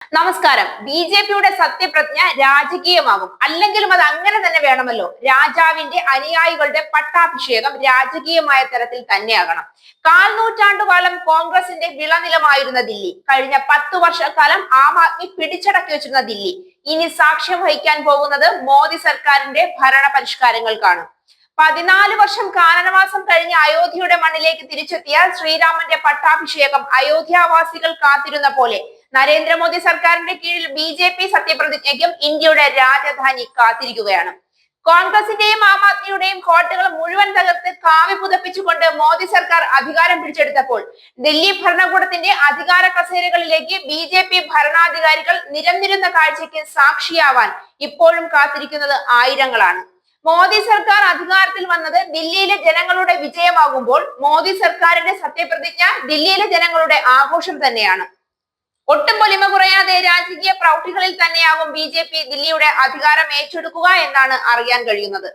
നമസ്കാരം. ബി.ജെ.പിയുടെ സത്യപ്രതിജ്ഞ രാജകീയമാകും. അല്ലെങ്കിലും അത് അങ്ങനെ തന്നെ വേണമല്ലോ. രാജാവിന്റെ അനുയായികളുടെ പട്ടാഭിഷേകം രാജകീയമായ തരത്തിൽ തന്നെയാകണം. കാൽ നൂറ്റാണ്ടുകാലം കോൺഗ്രസിന്റെ വിളനിലമായിരുന്ന ദില്ലി, കഴിഞ്ഞ 10 വർഷക്കാലം ആം ആദ്മി പിടിച്ചടക്കി വെച്ചിരുന്ന ദില്ലി, ഇനി സാക്ഷ്യം വഹിക്കാൻ പോകുന്നത് മോദി സർക്കാരിന്റെ ഭരണ പരിഷ്കാരങ്ങൾക്കാണ്. 14 വർഷം കാനനവാസം കഴിഞ്ഞ് അയോധ്യയുടെ മണ്ണിലേക്ക് തിരിച്ചെത്തിയ ശ്രീരാമന്റെ പട്ടാഭിഷേകം അയോധ്യാവാസികൾ കാത്തിരുന്ന പോലെ നരേന്ദ്രമോദി സർക്കാരിന്റെ കീഴിൽ ബി.ജെ.പി സത്യപ്രതിജ്ഞയ്ക്കും ഇന്ത്യയുടെ രാജധാനി കാത്തിരിക്കുകയാണ്. കോൺഗ്രസിന്റെയും ആം ആദ്മിയുടെയും കോട്ടകൾ മുഴുവൻ തകർത്ത് കാവി പുതപ്പിച്ചുകൊണ്ട് മോദി സർക്കാർ അധികാരം പിടിച്ചെടുത്തപ്പോൾ ദില്ലി ഭരണകൂടത്തിന്റെ അധികാര കസേരകളിലേക്ക് ബി.ജെ.പി ഭരണാധികാരികൾ നിരന്നിരുന്ന കാഴ്ചയ്ക്ക് സാക്ഷിയാവാൻ ഇപ്പോഴും കാത്തിരിക്കുന്നത് ആയിരങ്ങളാണ്. മോദി സർക്കാർ അധികാരത്തിൽ വന്നത് ദില്ലിയിലെ ജനങ്ങളുടെ വിജയമാകുമ്പോൾ മോദി സർക്കാരിന്റെ സത്യപ്രതിജ്ഞ ദില്ലിയിലെ ജനങ്ങളുടെ ആഘോഷം തന്നെയാണ്. ഒട്ടും പൊലിമ കുറയാതെ രാജകീയ പ്രൗഢികളിൽ തന്നെയാകും ബി.ജെ.പി ദില്ലിയുടെ അധികാരം ഏറ്റെടുക്കുക എന്നാണ് അറിയാൻ കഴിയുന്നത്.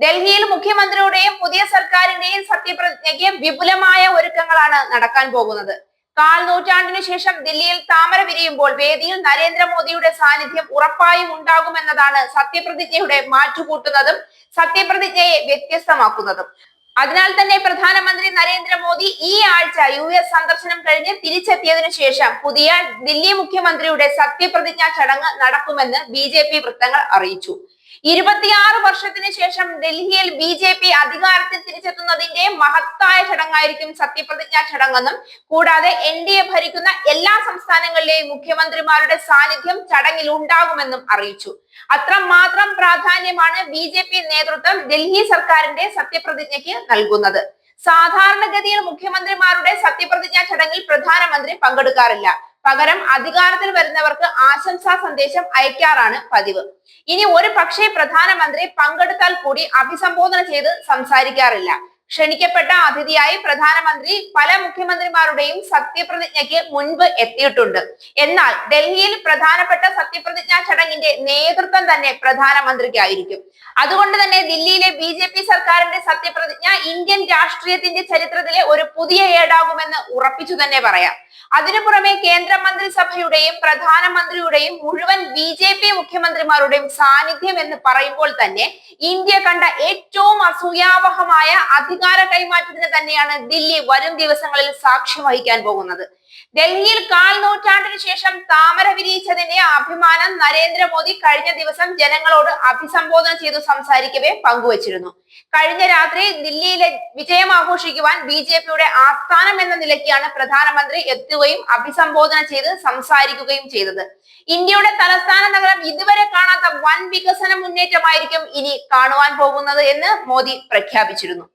ഡൽഹിയിൽ മുഖ്യമന്ത്രിയുടെയും പുതിയ സർക്കാരിന്റെയും സത്യപ്രതിജ്ഞയ്ക്ക് വിപുലമായ ഒരുക്കങ്ങളാണ് നടക്കാൻ പോകുന്നത്. കാൽ നൂറ്റാണ്ടിനു ശേഷം ദില്ലിയിൽ താമര വിരിയുമ്പോൾ വേദിയിൽ നരേന്ദ്രമോദിയുടെ സാന്നിധ്യം ഉറപ്പായും ഉണ്ടാകുമെന്നതാണ് സത്യപ്രതിജ്ഞയുടെ മാറ്റുകൂട്ടുന്നതും സത്യപ്രതിജ്ഞയെ വ്യത്യസ്തമാക്കുന്നതും. അതിനാൽ തന്നെ പ്രധാനമന്ത്രി നരേന്ദ്രമോദി ഈ ആഴ്ച US സന്ദർശനം കഴിഞ്ഞ് തിരിച്ചെത്തിയതിനു ശേഷം പുതിയ ദില്ലി മുഖ്യമന്ത്രിയുടെ സത്യപ്രതിജ്ഞാ ചടങ്ങ് നടക്കുമെന്ന് ബി.ജെ.പി വൃത്തങ്ങൾ അറിയിച്ചു. 26 വർഷത്തിന് ശേഷം ഡൽഹിയിൽ ബി.ജെ.പി അധികാരത്തിൽ തിരിച്ചെത്തുന്നതിന്റെ മഹത്തായ ചടങ്ങായിരിക്കും സത്യപ്രതിജ്ഞാ ചടങ്ങെന്നും കൂടാതെ NDA ഭരിക്കുന്ന എല്ലാ സംസ്ഥാനങ്ങളിലെയും മുഖ്യമന്ത്രിമാരുടെ സാന്നിധ്യം ചടങ്ങിൽ ഉണ്ടാകുമെന്നും അറിയിച്ചു. അത്രമാത്രം പ്രാധാന്യമാണ് ബി.ജെ.പി നേതൃത്വം ഡൽഹി സർക്കാരിന്റെ സത്യപ്രതിജ്ഞയ്ക്ക് നൽകുന്നത്. സാധാരണഗതിയിൽ മുഖ്യമന്ത്രിമാരുടെ സത്യപ്രതിജ്ഞാ ചടങ്ങിൽ പ്രധാനമന്ത്രി പങ്കെടുക്കാറില്ല. പകരം അധികാരത്തിൽ വരുന്നവർക്ക് ആശംസാ സന്ദേശം അയക്കാറാണ് പതിവ്. ഇനി ഒരു പക്ഷേ പ്രധാനമന്ത്രി പങ്കെടുത്താൽ കൂടി അഭിസംബോധന ചെയ്ത് സംസാരിക്കാറില്ല. ക്ഷണിക്കപ്പെട്ട അതിഥിയായി പ്രധാനമന്ത്രി പല മുഖ്യമന്ത്രിമാരുടെയും സത്യപ്രതിജ്ഞയ്ക്ക് മുൻപ് എത്തിയിട്ടുണ്ട്. എന്നാൽ ഡൽഹിയിൽ പ്രധാനപ്പെട്ട സത്യപ്രതിജ്ഞാ ചടങ്ങിന്റെ നേതൃത്വം തന്നെ പ്രധാനമന്ത്രിക്കായിരിക്കും. അതുകൊണ്ട് തന്നെ ദില്ലിയിലെ ബി.ജെ.പി സർക്കാരിന്റെ സത്യപ്രതിജ്ഞ ഇന്ത്യൻ രാഷ്ട്രീയത്തിന്റെ ചരിത്രത്തിലെ ഒരു പുതിയ ഏടാകുമെന്ന് ഉറപ്പിച്ചു തന്നെ പറയാം. അതിനു പുറമെ കേന്ദ്രമന്ത്രിസഭയുടെയും പ്രധാനമന്ത്രിയുടെയും മുഴുവൻ ബി.ജെ.പി മുഖ്യമന്ത്രിമാരുടെയും സാന്നിധ്യം എന്ന് പറയുമ്പോൾ തന്നെ ഇന്ത്യ കണ്ട ഏറ്റവും അസൂയാവഹമായ അധികാര കൈമാറ്റത്തിന് തന്നെയാണ് ദില്ലി വരും ദിവസങ്ങളിൽ സാക്ഷ്യം വഹിക്കാൻ പോകുന്നത്. ഡൽഹിയിൽ കാൽ നൂറ്റാണ്ടിനു ശേഷം താമര വിരിയിച്ചതിന്റെ അഭിമാനം നരേന്ദ്രമോദി കഴിഞ്ഞ ദിവസം ജനങ്ങളോട് അഭിസംബോധന ചെയ്തു സംസാരിക്കവേ പങ്കുവച്ചിരുന്നു. കഴിഞ്ഞ രാത്രി ദില്ലിയിലെ വിജയം ആഘോഷിക്കുവാൻ ബി.ജെ.പിയുടെ ആസ്ഥാനം എന്ന നിലയ്ക്കാണ് പ്രധാനമന്ത്രി എത്തുകയും അഭിസംബോധന ചെയ്ത് സംസാരിക്കുകയും ചെയ്തത്. ഇന്ത്യയുടെ തലസ്ഥാന നഗരം ഇതുവരെ കാണാത്ത വൻ വികസന മുന്നേറ്റമായിരിക്കും ഇനി കാണുവാൻ പോകുന്നത് എന്ന് മോദി പ്രഖ്യാപിച്ചിരുന്നു.